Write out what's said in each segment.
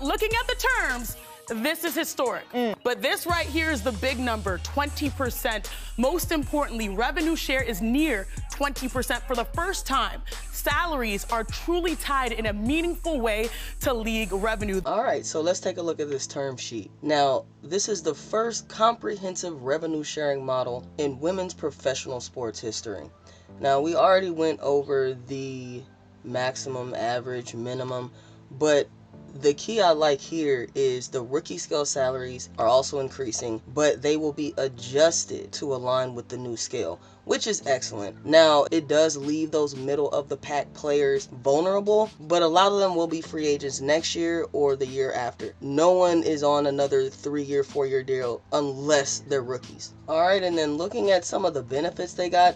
looking at the terms, this is historic. But this right here is the big number, 20%. Most importantly, revenue share is near 20% for the first time. Salaries are truly tied in a meaningful way to league revenue. All right, so let's take a look at this term sheet. Now, this is the first comprehensive revenue sharing model in women's professional sports history. Now, we already went over the maximum, average, minimum, but the key I like here is the rookie scale salaries are also increasing, but they will be adjusted to align with the new scale, which is excellent. Now, it does leave those middle of the pack players vulnerable, but a lot of them will be free agents next year or the year after. No one is on another 3-year, 4-year deal unless they're rookies. All right, and then looking at some of the benefits they got,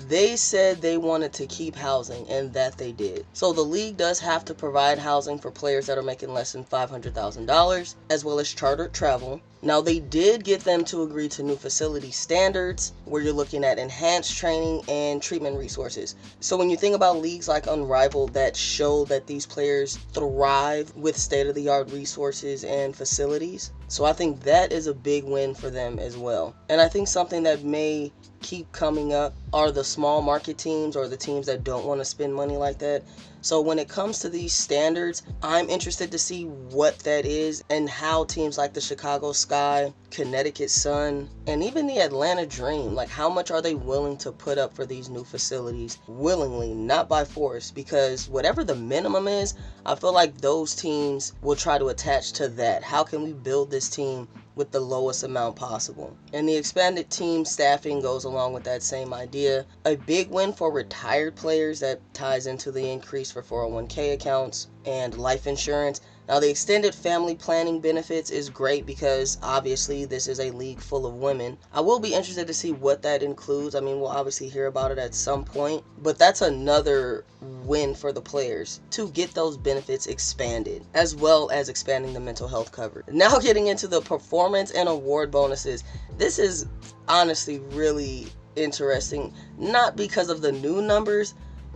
they said they wanted to keep housing, and that they did. So the league does have to provide housing for players that are making less than $500,000, as well as chartered travel. Now, they did get them to agree to new facility standards, where you're looking at enhanced training and treatment resources. So when you think about leagues like Unrivaled that show that these players thrive with state-of-the-art resources and facilities, so I think that is a big win for them as well. And I think something that may keep coming up are the small market teams, or the teams that don't want to spend money like that. So when it comes to these standards, I'm interested to see what that is and how teams like the Chicago Sky, Connecticut Sun, and even the Atlanta Dream, like how much are they willing to put up for these new facilities willingly, not by force, because whatever the minimum is, I feel like those teams will try to attach to that. How can we build this team with the lowest amount possible? And the expanded team staffing goes along with that same idea. A big win for retired players that ties into the increase for 401k accounts and life insurance. Now, the extended family planning benefits is great because obviously this is a league full of women. I will be interested to see what that includes. I mean, we'll obviously hear about it at some point, but that's another win for the players to get those benefits expanded, as well as expanding the mental health coverage. Now, getting into the performance and award bonuses. This is honestly really interesting, not because of the new numbers,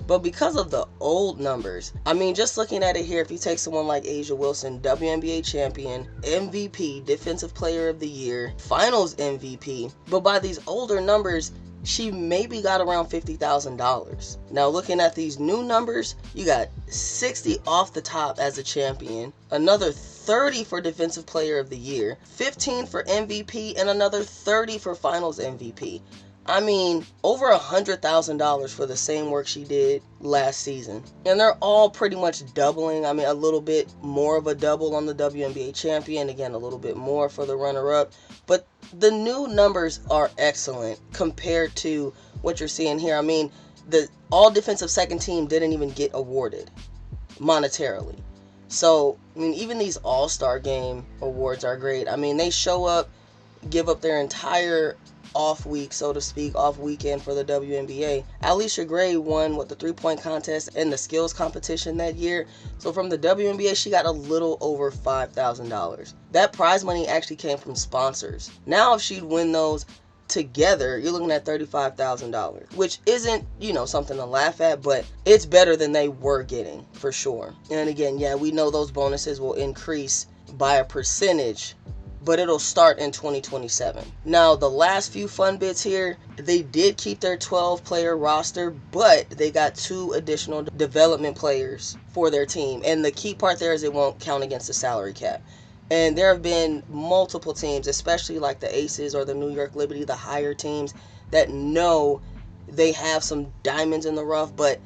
but because of the old numbers. I mean, just looking at it here, if you take someone like A'ja Wilson, WNBA champion, MVP, Defensive Player of the Year, Finals MVP, but by these older numbers, she maybe got around $50,000. Now, looking at these new numbers, you got 60 off the top as a champion, another 30 for Defensive Player of the Year, 15 for MVP, and another 30 for Finals MVP. I mean, over $100,000 for the same work she did last season. And they're all pretty much doubling. I mean, a little bit more of a double on the WNBA champion. Again, a little bit more for the runner-up. But the new numbers are excellent compared to what you're seeing here. I mean, the all-defensive second team didn't even get awarded monetarily. So, I mean, even these All-Star Game awards are great. I mean, they show up, give up their entire off week, so to speak, off weekend for the WNBA. Alicia Gray won the 3-point contest and the skills competition that year. So from the WNBA, she got a little over $5,000. That prize money actually came from sponsors. Now, if she'd win those together, you're looking at $35,000, which isn't, something to laugh at, but it's better than they were getting for sure. And again, yeah, we know those bonuses will increase by a percentage, but it'll start in 2027. Now, the last few fun bits here, they did keep their 12-player roster, but they got 2 additional development players for their team. And the key part there is it won't count against the salary cap. And there have been multiple teams, especially like the Aces or the New York Liberty, the higher teams, that know they have some diamonds in the rough, but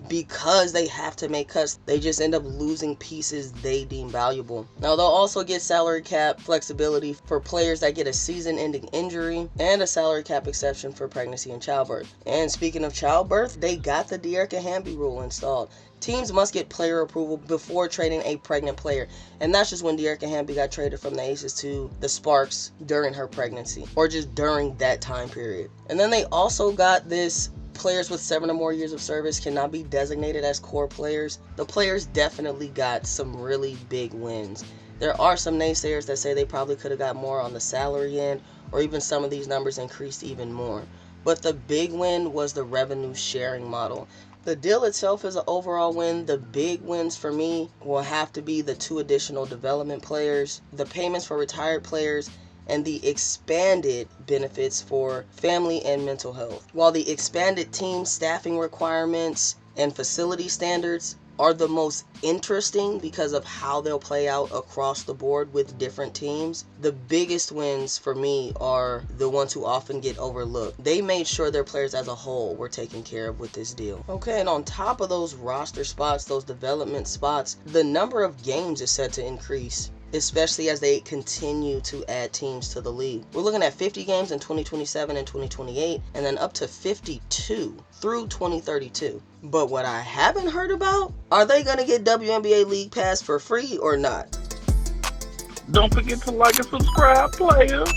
because they have to make cuts, they just end up losing pieces they deem valuable. Now, they'll also get salary cap flexibility for players that get a season-ending injury and a salary cap exception for pregnancy and childbirth. And speaking of childbirth, they got the Dearica Hamby rule installed. Teams must get player approval before trading a pregnant player. And that's just when Dearica Hamby got traded from the Aces to the Sparks during her pregnancy, or just during that time period. And then they also got this: players with 7 or more years of service cannot be designated as core players. The players definitely got some really big wins. There are some naysayers that say they probably could have got more on the salary end, or even some of these numbers increased even more. But the big win was the revenue sharing model. The deal itself is an overall win. The big wins for me will have to be the 2 additional development players, the payments for retired players, and the expanded benefits for family and mental health. While the expanded team staffing requirements and facility standards are the most interesting because of how they'll play out across the board with different teams, the biggest wins for me are the ones who often get overlooked. They made sure their players as a whole were taken care of with this deal. Okay, and on top of those roster spots, those development spots, the number of games is set to increase, especially as they continue to add teams to the league. We're looking at 50 games in 2027 and 2028, and then up to 52 through 2032. But what I haven't heard about, are they going to get WNBA League Pass for free or not? Don't forget to like and subscribe, players.